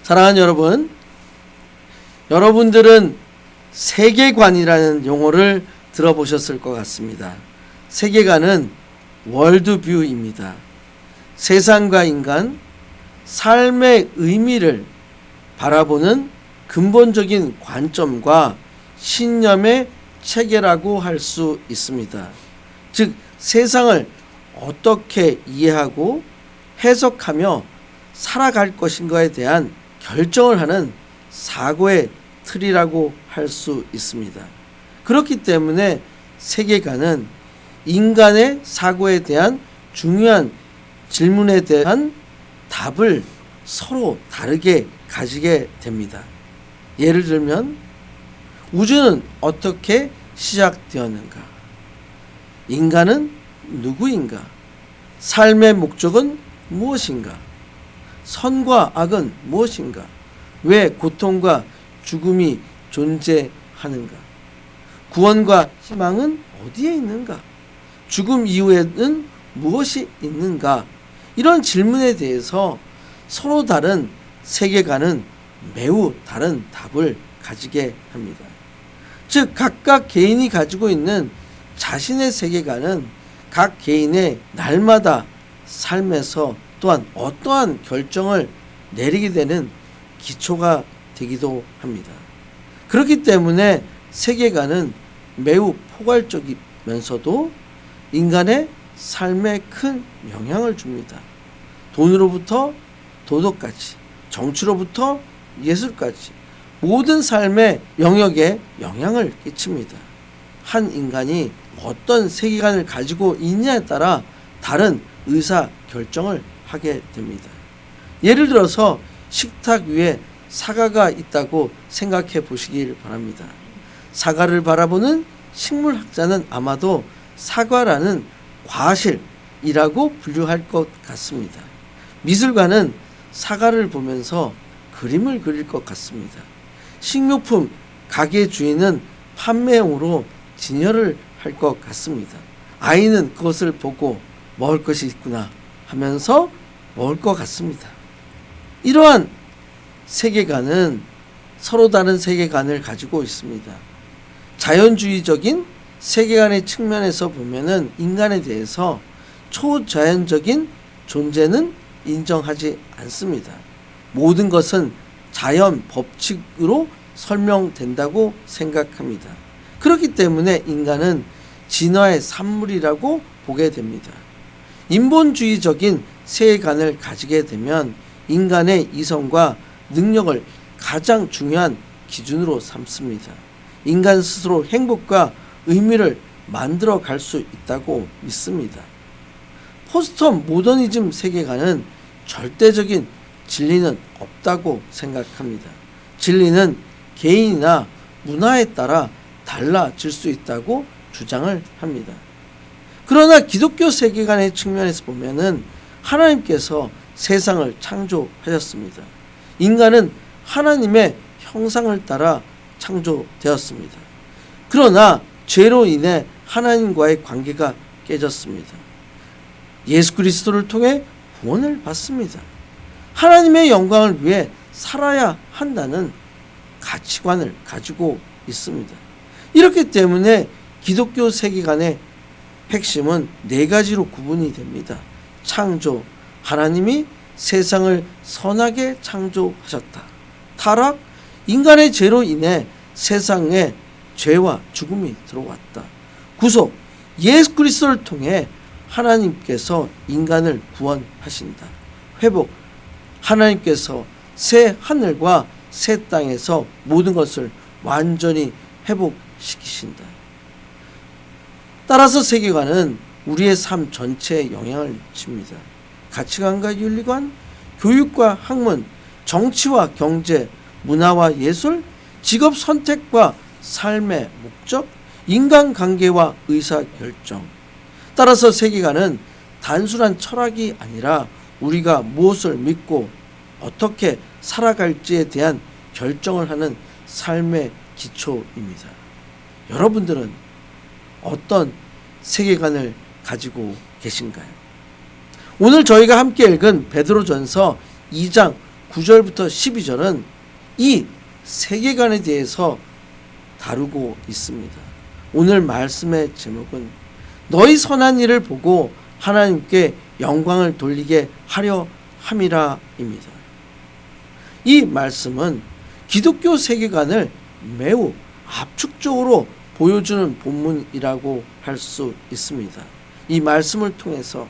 사랑하는 여러분, 여러분들은 세계관이라는 용어를 들어보셨을 것 같습니다. 세계관은 월드뷰입니다. 세상과 인간, 삶의 의미를 바라보는 근본적인 관점과 신념의 체계라고 할 수 있습니다. 즉, 세상을 어떻게 이해하고 해석하며 살아갈 것인가에 대한 결정을 하는 사고의 틀이라고 할 수 있습니다. 그렇기 때문에 세계관은 인간의 사고에 대한 중요한 질문에 대한 답을 서로 다르게 가지게 됩니다. 예를 들면 우주는 어떻게 시작되었는가? 인간은 누구인가? 삶의 목적은 무엇인가? 선과 악은 무엇인가? 왜 고통과 죽음이 존재하는가? 구원과 희망은 어디에 있는가? 죽음 이후에는 무엇이 있는가? 이런 질문에 대해서 서로 다른 세계관은 매우 다른 답을 가지게 합니다. 즉, 각각 개인이 가지고 있는 자신의 세계관은 각 개인의 날마다 삶에서 또한 어떠한 결정을 내리게 되는 기초가 되기도 합니다. 그렇기 때문에 세계관은 매우 포괄적이면서도 인간의 삶에 큰 영향을 줍니다. 돈으로부터 도덕까지, 정치로부터 예술까지 모든 삶의 영역에 영향을 끼칩니다. 한 인간이 어떤 세계관을 가지고 있냐에 따라 다른 의사 결정을 하게 됩니다. 예를 들어서 식탁 위에 사과가 있다고 생각해 보시길 바랍니다. 사과를 바라보는 식물학자는 아마도 사과라는 과실이라고 분류할 것 같습니다. 미술가는 사과를 보면서 그림을 그릴 것 같습니다. 식료품 가게 주인은 판매용으로 진열을 할 것 같습니다. 아이는 그것을 보고 먹을 것이 있구나 하면서 먹을 것 같습니다. 이러한 세계관은 서로 다른 세계관을 가지고 있습니다. 자연주의적인 세계관의 측면에서 보면은 인간에 대해서 초자연적인 존재는 인정하지 않습니다. 모든 것은 자연 법칙으로 설명된다고 생각합니다. 그렇기 때문에 인간은 진화의 산물이라고 보게 됩니다. 인본주의적인 세계관을 가지게 되면 인간의 이성과 능력을 가장 중요한 기준으로 삼습니다. 인간 스스로 행복과 의미를 만들어 갈 수 있다고 믿습니다. 포스트 모더니즘 세계관은 절대적인 진리는 없다고 생각합니다. 진리는 개인이나 문화에 따라 달라질 수 있다고 주장을 합니다. 그러나 기독교 세계관의 측면에서 보면은 하나님께서 세상을 창조하셨습니다. 인간은 하나님의 형상을 따라 창조되었습니다. 그러나 죄로 인해 하나님과의 관계가 깨졌습니다. 예수 그리스도를 통해 구원을 받습니다. 하나님의 영광을 위해 살아야 한다는 가치관을 가지고 있습니다. 이렇기 때문에 기독교 세계관의 핵심은 네 가지로 구분이 됩니다. 창조, 하나님이 세상을 선하게 창조하셨다. 타락, 인간의 죄로 인해 세상에 죄와 죽음이 들어왔다. 구속, 예수 그리스도를 통해 하나님께서 인간을 구원하신다. 회복, 하나님께서 새 하늘과 새 땅에서 모든 것을 완전히 회복시키신다. 따라서 세계관은 우리의 삶 전체에 영향을 미칩니다. 가치관과 윤리관, 교육과 학문, 정치와 경제, 문화와 예술, 직업 선택과 삶의 목적, 인간관계와 의사결정. 따라서 세계관은 단순한 철학이 아니라 우리가 무엇을 믿고 어떻게 살아갈지에 대한 결정을 하는 삶의 기초입니다. 여러분들은 어떤 세계관을 가지고 계신가요? 오늘 저희가 함께 읽은 베드로전서 2장 9절부터 12절은 이 세계관에 대해서 다루고 있습니다. 오늘 말씀의 제목은 너희 선한 일을 보고 하나님께 영광을 돌리게 하려 함이라입니다. 이 말씀은 기독교 세계관을 매우 압축적으로 보여주는 본문이라고 할 수 있습니다. 이 말씀을 통해서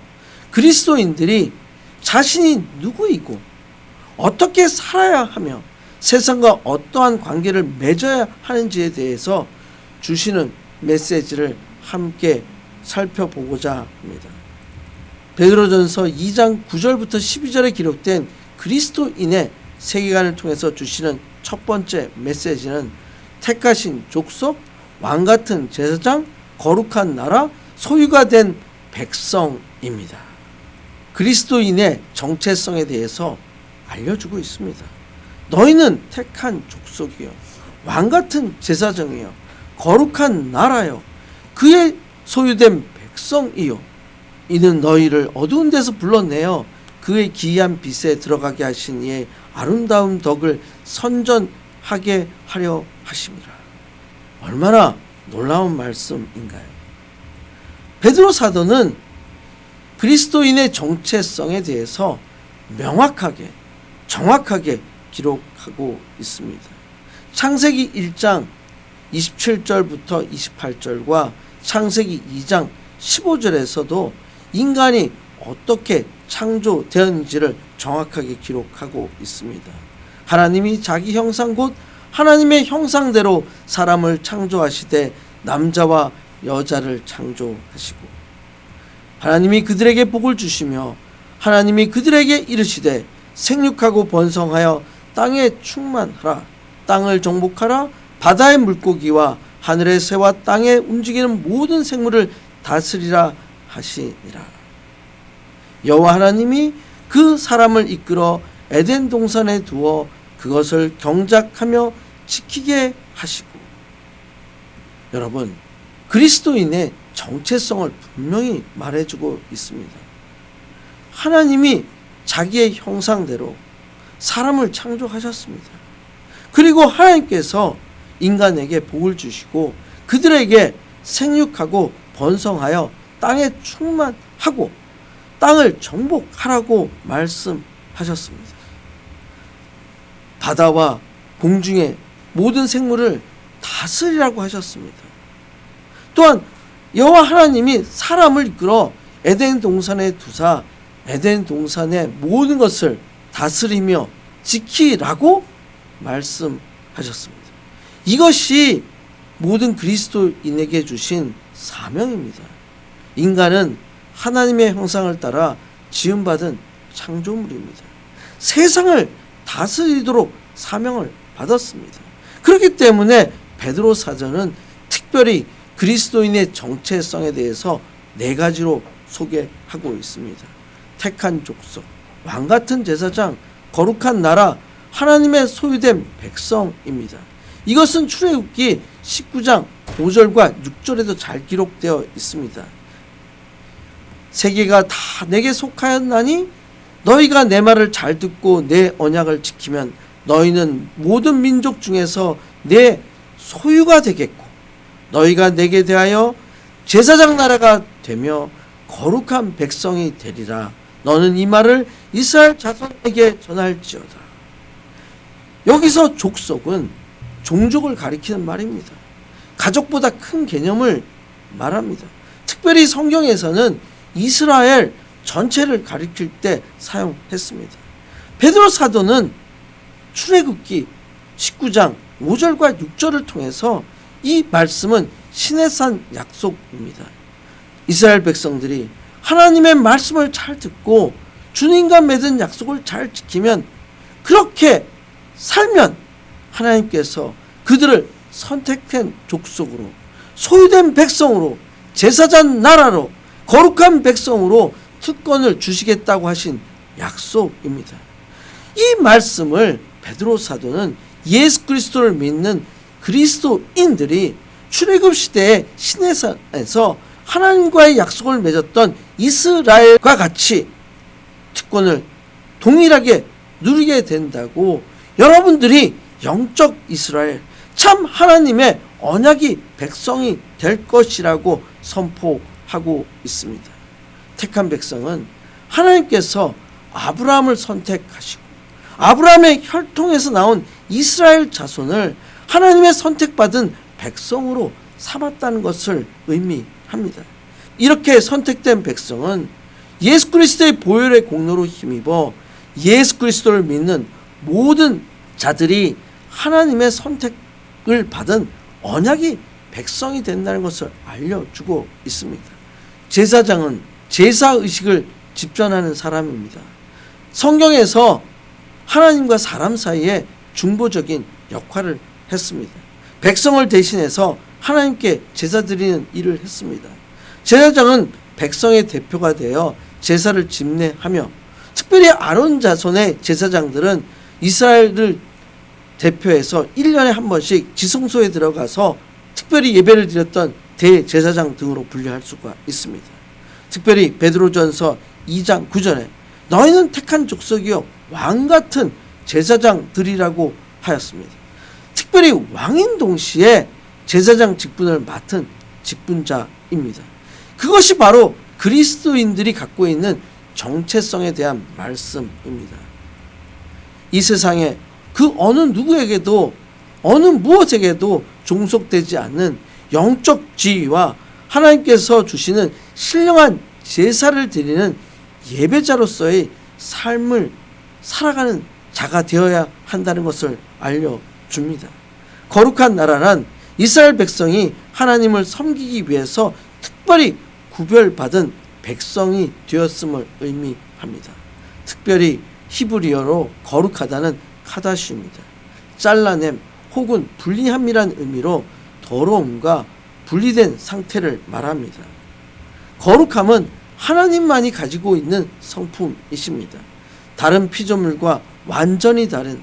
그리스도인들이 자신이 누구이고 어떻게 살아야 하며 세상과 어떠한 관계를 맺어야 하는지에 대해서 주시는 메시지를 함께 살펴보고자 합니다. 베드로전서 2장 9절부터 12절에 기록된 그리스도인의 세계관을 통해서 주시는 첫 번째 메시지는 택하신 족속, 왕같은 제사장, 거룩한 나라, 소유가 된 백성입니다. 그리스도인의 정체성에 대해서 알려주고 있습니다. 너희는 택한 족속이요, 왕같은 제사장이요, 거룩한 나라요, 그의 소유된 백성이요, 이는 너희를 어두운 데서 불러내어 그의 기이한 빛에 들어가게 하신 이의 아름다운 덕을 선전하게 하려 하심이라. 얼마나 놀라운 말씀인가요? 베드로 사도는 그리스도인의 정체성에 대해서 명확하게 정확하게 기록하고 있습니다. 창세기 1장 27절부터 28절과 창세기 2장 15절에서도 인간이 어떻게 창조되었는지를 정확하게 기록하고 있습니다. 하나님이 자기 형상 곧 하나님의 형상대로 사람을 창조하시되 남자와 여자를 창조하시고 하나님이 그들에게 복을 주시며 하나님이 그들에게 이르시되 생육하고 번성하여 땅에 충만하라. 땅을 정복하라. 바다의 물고기와 하늘의 새와 땅에 움직이는 모든 생물을 다스리라 하시니라. 여호와 하나님이 그 사람을 이끌어 에덴 동산에 두어 그것을 경작하며 지키게 하시고. 여러분, 그리스도인의 정체성을 분명히 말해주고 있습니다. 하나님이 자기의 형상대로 사람을 창조하셨습니다. 그리고 하나님께서 인간에게 복을 주시고 그들에게 생육하고 번성하여 땅에 충만하고 땅을 정복하라고 말씀하셨습니다. 바다와 공중의 모든 생물을 다스리라고 하셨습니다. 또한 여호와 하나님이 사람을 이끌어 에덴 동산에 두사 에덴 동산의 모든 것을 다스리며 지키라고 말씀하셨습니다. 이것이 모든 그리스도인에게 주신 사명입니다. 인간은 하나님의 형상을 따라 지음받은 창조물입니다. 세상을 다스리도록 사명을 받았습니다. 그렇기 때문에 베드로 사전은 특별히 그리스도인의 정체성에 대해서 4가지로 소개하고 있습니다. 택한 족속, 왕같은 제사장, 거룩한 나라, 하나님의 소유된 백성입니다. 이것은 출애굽기 19장 5절과 6절에도 잘 기록되어 있습니다. 세계가 다 내게 속하였나니 너희가 내 말을 잘 듣고 내 언약을 지키면 너희는 모든 민족 중에서 내 소유가 되겠고 너희가 내게 대하여 제사장 나라가 되며 거룩한 백성이 되리라. 너는 이 말을 이스라엘 자손에게 전할지어다. 여기서 족속은 종족을 가리키는 말입니다. 가족보다 큰 개념을 말합니다. 특별히 성경에서는 이스라엘 전체를 가리킬 때 사용했습니다. 베드로 사도는 출애굽기 19장 5절과 6절을 통해서 이 말씀은 시내산 약속입니다. 이스라엘 백성들이 하나님의 말씀을 잘 듣고 주님과 맺은 약속을 잘 지키면, 그렇게 살면 하나님께서 그들을 선택된 족속으로, 소유된 백성으로, 제사장 나라로, 거룩한 백성으로 특권을 주시겠다고 하신 약속입니다. 이 말씀을 베드로 사도는 예수 그리스도를 믿는 그리스도인들이 출애굽 시대의 시내산에서 하나님과의 약속을 맺었던 이스라엘과 같이 특권을 동일하게 누리게 된다고 여러분들이 영적 이스라엘, 참 하나님의 언약이 백성이 될 것이라고 선포하고 있습니다. 택한 백성은 하나님께서 아브라함을 선택하시고 아브라함의 혈통에서 나온 이스라엘 자손을 하나님의 선택받은 백성으로 삼았다는 것을 의미합니다. 이렇게 선택된 백성은 예수 그리스도의 보혈의 공로로 힘입어 예수 그리스도를 믿는 모든 자들이 하나님의 선택을 받은 언약이 백성이 된다는 것을 알려주고 있습니다. 제사장은 제사의식을 집전하는 사람입니다. 성경에서 하나님과 사람 사이에 중보적인 역할을 했습니다. 백성을 대신해서 하나님께 제사 드리는 일을 했습니다. 제사장은 백성의 대표가 되어 제사를 집례하며 특별히 아론 자손의 제사장들은 이스라엘을 대표해서 1년에 한 번씩 지성소에 들어가서 특별히 예배를 드렸던 대제사장 등으로 분류할 수가 있습니다. 특별히 베드로전서 2장 9절에 너희는 택한 족속이요 왕같은 제사장들이라고 하였습니다. 특별히 왕인 동시에 제사장 직분을 맡은 직분자입니다. 그것이 바로 그리스도인들이 갖고 있는 정체성에 대한 말씀입니다. 이 세상에 그 어느 누구에게도 어느 무엇에게도 종속되지 않는 영적 지위와 하나님께서 주시는 신령한 제사를 드리는 예배자로서의 삶을 살아가는 자가 되어야 한다는 것을 알려줍니다. 거룩한 나라란 이스라엘 백성이 하나님을 섬기기 위해서 특별히 구별받은 백성이 되었음을 의미합니다. 특별히 히브리어로 거룩하다는 카다시입니다. 잘라냄 혹은 분리함이란 의미로 더러움과 분리된 상태를 말합니다. 거룩함은 하나님만이 가지고 있는 성품이십니다. 다른 피조물과 완전히 다른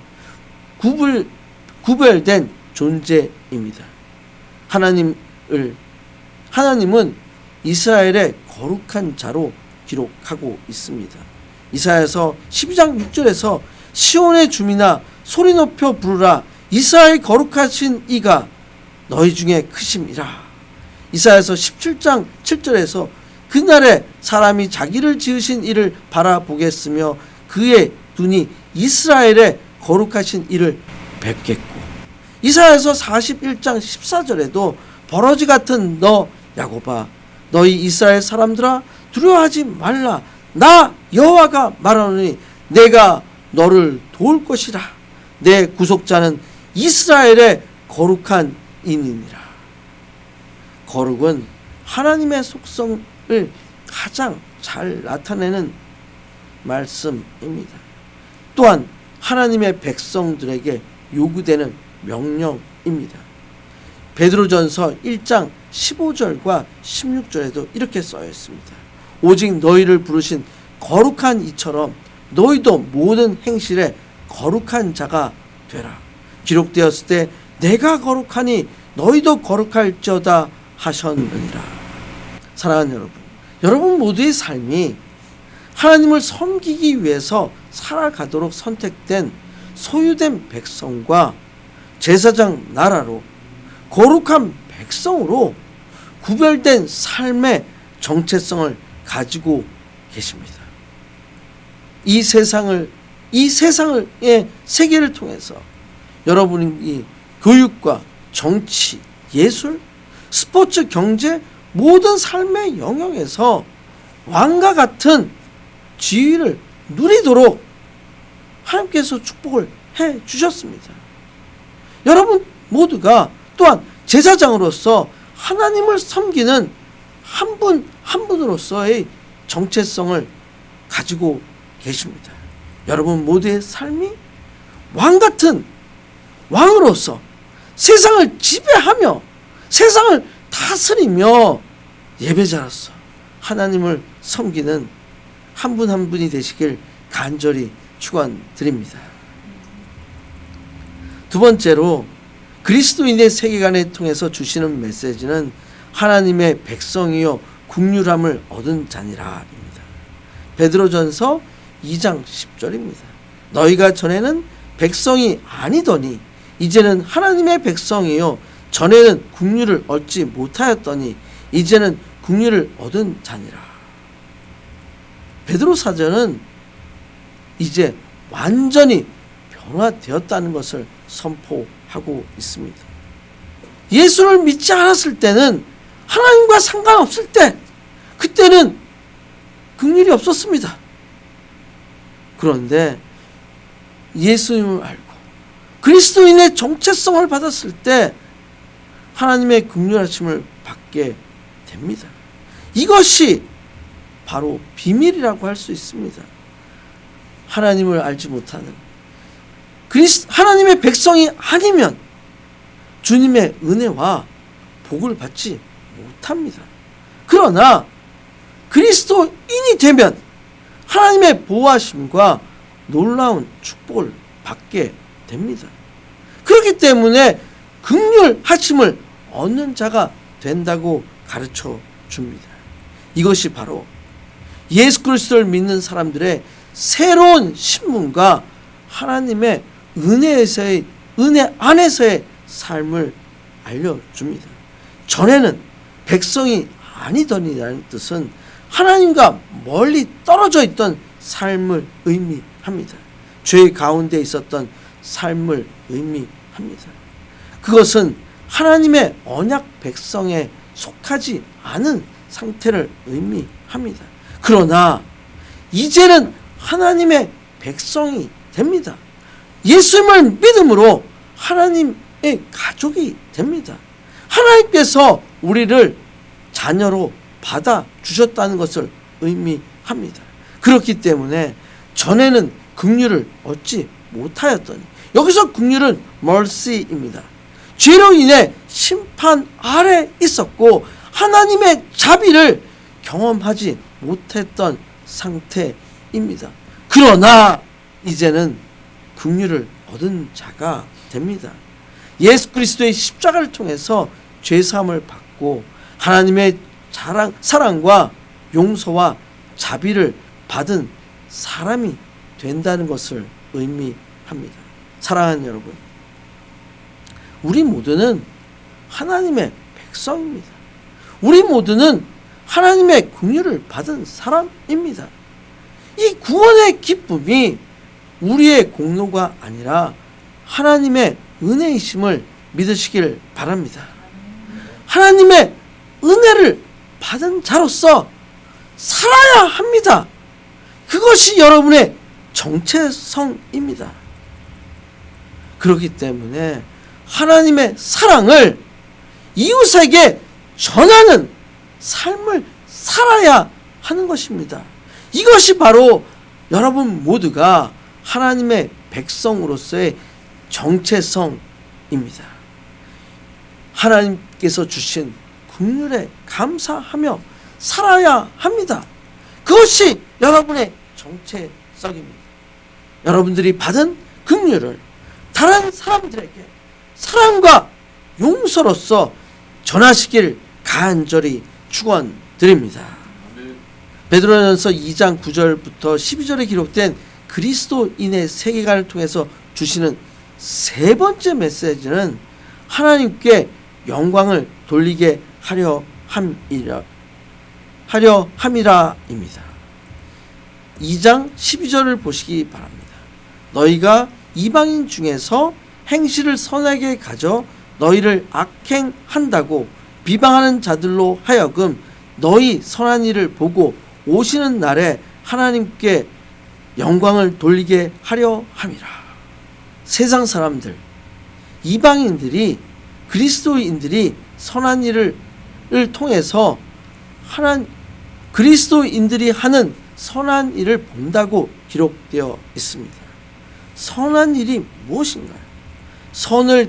구별된 존재입니다. 하나님은 이스라엘의 거룩한 자로 기록하고 있습니다. 이사야서 12장 6절에서 시온의 주민아 소리 높여 부르라 이스라엘 거룩하신 이가 너희 중에 크심이라. 이사야서 17장 7절에서 그날에 사람이 자기를 지으신 이를 바라보겠으며 그의 눈이 이스라엘의 거룩하신 이를 뵙겠고. 이사야서 41장 14절에도 버러지 같은 너 야곱아 너희 이스라엘 사람들아 두려워하지 말라 나 여호와가 말하노니 내가 너를 도울 것이라 내 구속자는 이스라엘의 거룩한 이니니라. 거룩은 하나님의 속성을 가장 잘 나타내는 말씀입니다. 또한 하나님의 백성들에게 요구되는 명령입니다. 베드로전서 1장 15절과 16절에도 이렇게 써여 있습니다. 오직 너희를 부르신 거룩한 이처럼 너희도 모든 행실에 거룩한 자가 되라. 기록되었을 때 내가 거룩하니 너희도 거룩할지어다 하셨느니라. 사랑하는 여러분 모두의 삶이 하나님을 섬기기 위해서 살아가도록 선택된 소유된 백성과 제사장 나라로 거룩한 백성으로 구별된 삶의 정체성을 가지고 계십니다. 이 세상의 세계를 통해서 여러분이 교육과 정치, 예술, 스포츠, 경제 모든 삶의 영역에서 왕과 같은 지위를 누리도록 하나님께서 축복을 해 주셨습니다. 여러분 모두가 또한 제사장으로서 하나님을 섬기는 한 분 한 분으로서의 정체성을 가지고 계십니다. 여러분 모두의 삶이 왕 같은 왕으로서 세상을 지배하며 세상을 다스리며 예배자로서 하나님을 섬기는 한 분 한 분이 되시길 간절히 축원드립니다. 두 번째로 그리스도인의 세계관을 통해서 주시는 메시지는 하나님의 백성이요 국률함을 얻은 자니라입니다. 베드로전서 2장 10절입니다. 너희가 전에는 백성이 아니더니 이제는 하나님의 백성이요 전에는 긍휼을 얻지 못하였더니 이제는 긍휼을 얻은 자니라. 베드로 사도는 이제 완전히 변화되었다는 것을 선포하고 있습니다. 예수를 믿지 않았을 때는 하나님과 상관없을 때 그때는 긍휼이 없었습니다. 그런데 예수님을 알고 그리스도인의 정체성을 받았을 때 하나님의 긍휼하심을 받게 됩니다. 이것이 바로 비밀이라고 할 수 있습니다. 하나님을 알지 못하는 하나님의 백성이 아니면 주님의 은혜와 복을 받지 못합니다. 그러나 그리스도인이 되면 하나님의 보호하심과 놀라운 축복을 받게 됩니다. 그렇기 때문에 긍휼하심을 얻는 자가 된다고 가르쳐 줍니다. 이것이 바로 예수 그리스도를 믿는 사람들의 새로운 신분과 하나님의 은혜 안에서의 삶을 알려줍니다. 전에는 백성이 아니더니라는 뜻은 하나님과 멀리 떨어져 있던 삶을 의미합니다. 죄 가운데 있었던 삶을 의미합니다. 그것은 하나님의 언약 백성에 속하지 않은 상태를 의미합니다. 그러나 이제는 하나님의 백성이 됩니다. 예수님을 믿음으로 하나님의 가족이 됩니다. 하나님께서 우리를 자녀로 받아주셨다는 것을 의미합니다. 그렇기 때문에 전에는 긍휼을 얻지 못하였더니, 여기서 긍휼은 mercy입니다. 죄로 인해 심판 아래 있었고 하나님의 자비를 경험하지 못했던 상태입니다. 그러나 이제는 긍휼을 얻은 자가 됩니다. 예수 그리스도의 십자가를 통해서 죄사함을 받고 하나님의 사랑과 용서와 자비를 받은 사람이 된다는 것을 의미합니다. 사랑하는 여러분, 우리 모두는 하나님의 백성입니다. 우리 모두는 하나님의 긍휼을 받은 사람입니다. 이 구원의 기쁨이 우리의 공로가 아니라 하나님의 은혜이심을 믿으시길 바랍니다. 하나님의 은혜를 받은 자로서 살아야 합니다. 그것이 여러분의 정체성입니다. 그렇기 때문에 하나님의 사랑을 이웃에게 전하는 삶을 살아야 하는 것입니다. 이것이 바로 여러분 모두가 하나님의 백성으로서의 정체성입니다. 하나님께서 주신 긍휼에 감사하며 살아야 합니다. 그것이 여러분의 정체성입니다. 여러분들이 받은 긍휼을 다른 사람들에게 사랑과 용서로서 전하시길 간절히 축원드립니다. 베드로전서 2장 9절부터 12절에 기록된 그리스도인의 세계관을 통해서 주시는 세 번째 메시지는 하나님께 영광을 돌리게 하려 함이라입니다. 2장 12절을 보시기 바랍니다. 너희가 이방인 중에서 행실을 선하게 가져 너희를 악행한다고 비방하는 자들로 하여금 너희 선한 일을 보고 오시는 날에 하나님께 영광을 돌리게 하려 함이라. 세상 사람들, 이방인들이, 그리스도인들이 선한 일을 통해서 그리스도인들이 하는 선한 일을 본다고 기록되어 있습니다. 선한 일이 무엇인가요? 선은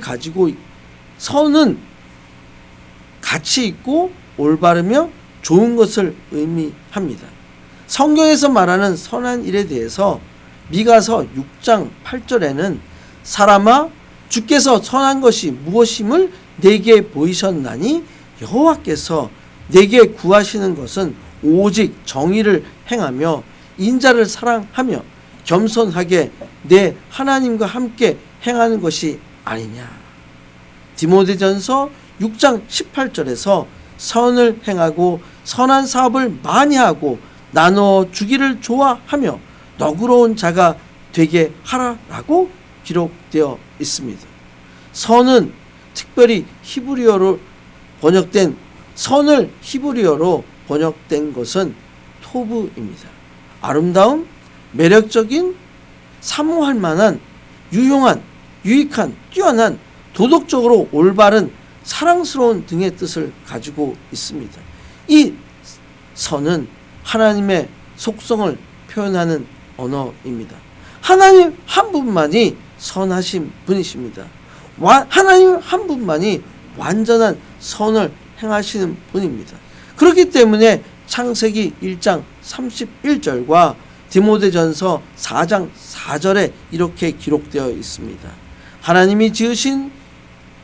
가치 있고 올바르며 좋은 것을 의미합니다. 성경에서 말하는 선한 일에 대해서 미가서 6장 8절에는 사람아 주께서 선한 것이 무엇임을 내게 보이셨나니 여호와께서 내게 구하시는 것은 오직 정의를 행하며 인자를 사랑하며 겸손하게 내 하나님과 함께 행하는 것이 아니냐. 디모데전서 6장 18절에서 선을 행하고 선한 사업을 많이 하고 나누어 주기를 좋아하며 너그러운 자가 되게 하라라고 기록되어 있습니다. 선은 특별히 히브리어로 번역된 선을 히브리어로 번역된 것은 토브입니다. 아름다운, 매력적인, 사모할 만한, 유용한, 유익한, 뛰어난, 도덕적으로 올바른, 사랑스러운 등의 뜻을 가지고 있습니다. 이 선은 하나님의 속성을 표현하는 언어입니다. 하나님 한 분만이 선하신 분이십니다. 하나님 한 분만이 완전한 선을 행하시는 분입니다. 그렇기 때문에 창세기 1장 31절과 디모데전서 4장 4절에 이렇게 기록되어 있습니다. 하나님이 지으신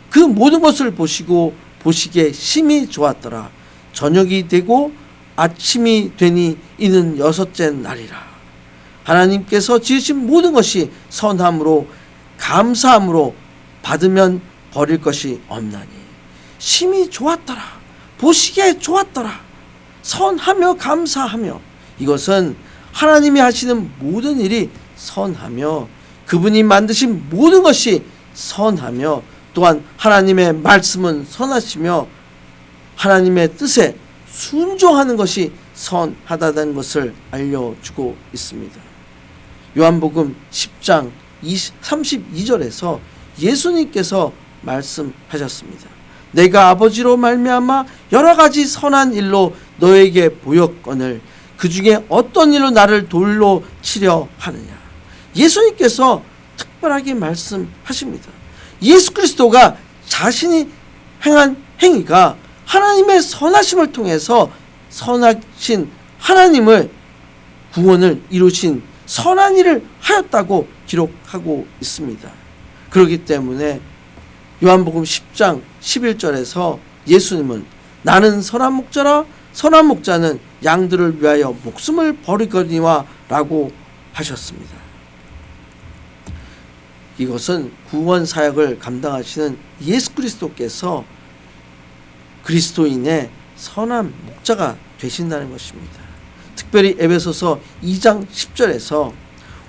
그 모든 것을 보시고 보시기에 심히 좋았더라. 저녁이 되고 아침이 되니 이는 여섯째 날이라. 하나님께서 지으신 모든 것이 선함으로 감사함으로 받으면 버릴 것이 없나니 심히 좋았더라. 보시기에 좋았더라. 선하며 감사하며, 이것은 하나님이 하시는 모든 일이 선하며 그분이 만드신 모든 것이 선하며 또한 하나님의 말씀은 선하시며 하나님의 뜻에 순종하는 것이 선하다는 것을 알려주고 있습니다. 요한복음 10장 32절에서 예수님께서 말씀하셨습니다. 내가 아버지로 말미암아 여러 가지 선한 일로 너에게 보였거늘 그 중에 어떤 일로 나를 돌로 치려 하느냐. 예수님께서 특별하게 말씀하십니다. 예수 그리스도가 자신이 행한 행위가 하나님의 선하심을 통해서 선하신 하나님을 구원을 이루신 선한 일을 하였다고 기록하고 있습니다. 그렇기 때문에 요한복음 10장 11절에서 예수님은 나는 선한 목자라 선한 목자는 양들을 위하여 목숨을 버리거니와 라고 하셨습니다. 이것은 구원 사역을 감당하시는 예수 그리스도께서 그리스도인의 선한 목자가 되신다는 것입니다. 특별히 에베소서 2장 10절에서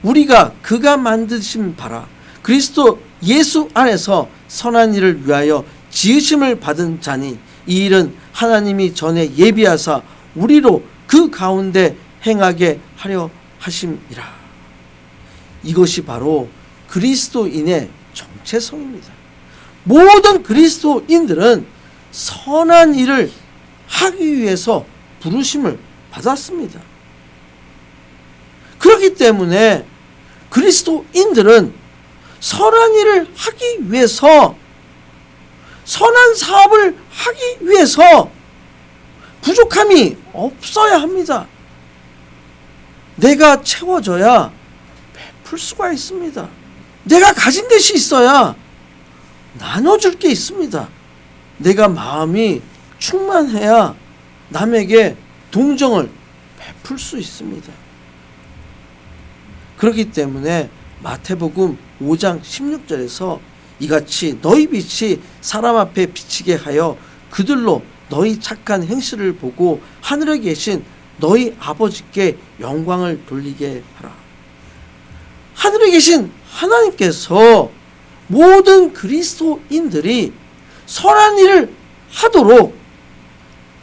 우리가 그가 만드신 바라 그리스도 예수 안에서 선한 일을 위하여 지으심을 받은 자니 이 일은 하나님이 전에 예비하사 우리로 그 가운데 행하게 하려 하심이라. 이것이 바로 그리스도인의 정체성입니다. 모든 그리스도인들은 선한 일을 하기 위해서 부르심을 받았습니다. 그렇기 때문에 그리스도인들은 선한 일을 하기 위해서, 선한 사업을 하기 위해서 부족함이 없어야 합니다. 내가 채워져야 베풀 수가 있습니다. 내가 가진 것이 있어야 나눠줄 게 있습니다. 내가 마음이 충만해야 남에게 동정을 베풀 수 있습니다. 그렇기 때문에 마태복음 5장 16절에서 이같이 너희 빛이 사람 앞에 비치게 하여 그들로 너희 착한 행실을 보고 하늘에 계신 너희 아버지께 영광을 돌리게 하라. 하늘에 계신 하나님께서 모든 그리스도인들이 선한 일을 하도록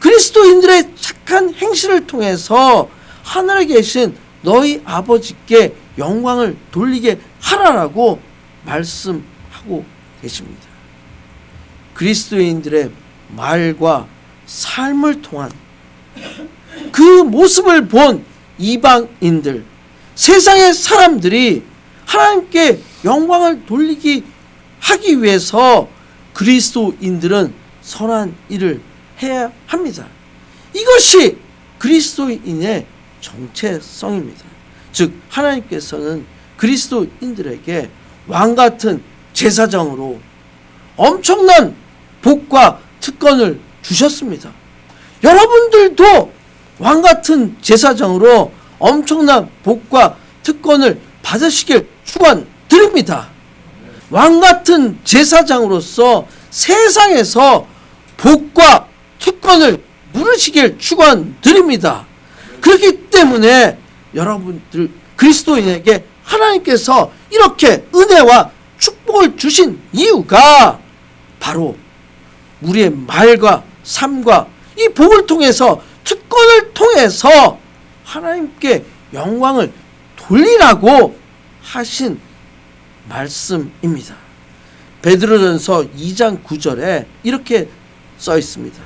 그리스도인들의 착한 행실을 통해서 하늘에 계신 너희 아버지께 영광을 돌리게 하라라고 말씀하고 계십니다. 그리스도인들의 말과 삶을 통한 그 모습을 본 이방인들, 세상의 사람들이 하나님께 영광을 돌리기 하기 위해서 그리스도인들은 선한 일을 해야 합니다. 이것이 그리스도인의 정체성입니다. 즉 하나님께서는 그리스도인들에게 왕같은 제사장으로 엄청난 복과 특권을 주셨습니다. 여러분들도 왕같은 제사장으로 엄청난 복과 특권을 받으시길 축원드립니다. 왕같은 제사장으로서 세상에서 복과 특권을 누리시길 축원드립니다. 그렇기 때문에 여러분들 그리스도인에게 하나님께서 이렇게 은혜와 축복을 주신 이유가 바로 우리의 말과 삶과 이 복을 통해서 특권을 통해서 하나님께 영광을 돌리라고 하신 말씀입니다. 베드로전서 2장 9절에 이렇게 써 있습니다.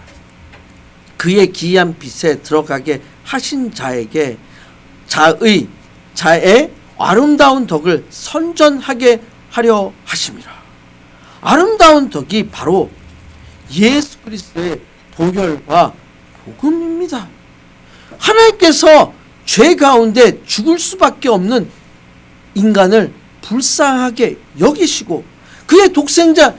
그의 기이한 빛에 들어가게 하신 자에게 자의 아름다운 덕을 선전하게 하려 하심이라. 아름다운 덕이 바로 예수 그리스도의 보혈과 복음입니다. 하나님께서 죄 가운데 죽을 수밖에 없는 인간을 불쌍하게 여기시고 그의 독생자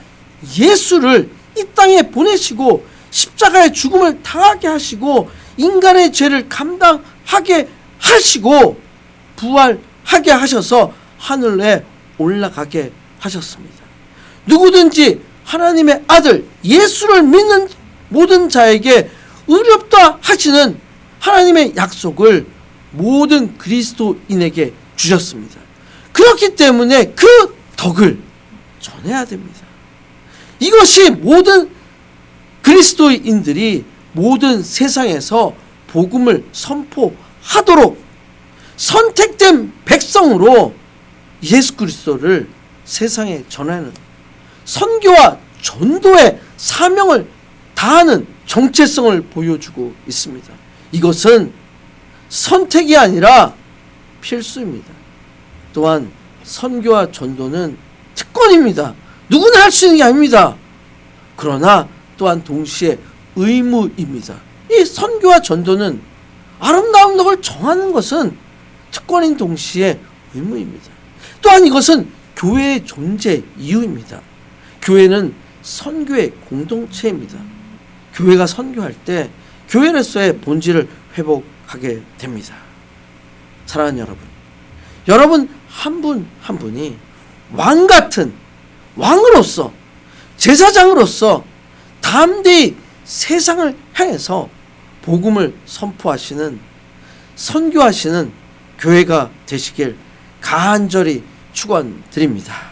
예수를 이 땅에 보내시고 십자가의 죽음을 당하게 하시고 인간의 죄를 감당하게 하시고 부활하게 하셔서 하늘에 올라가게 하셨습니다. 누구든지 하나님의 아들 예수를 믿는 모든 자에게 의롭다 하시는 하나님의 약속을 모든 그리스도인에게 주셨습니다. 그렇기 때문에 그 덕을 전해야 됩니다. 이것이 모든 그리스도인들이 모든 세상에서 복음을 선포하도록 선택된 백성으로 예수 그리스도를 세상에 전하는 선교와 전도의 사명을 다하는 정체성을 보여주고 있습니다. 이것은 선택이 아니라 필수입니다. 또한 선교와 전도는 특권입니다. 누구나 할 수 있는 게 아닙니다. 그러나 또한 동시에 의무입니다. 이 선교와 전도는 아름다운 덕을 정하는 것은 특권인 동시에 의무입니다. 또한 이것은 교회의 존재 이유입니다. 교회는 선교의 공동체입니다. 교회가 선교할 때 교회로서의 본질을 회복하게 됩니다. 사랑하는 여러분, 여러분 한 분 한 분이 왕같은 왕으로서 제사장으로서 담대히 세상을 향해서 복음을 선포하시는 선교하시는 교회가 되시길 간절히 축원드립니다.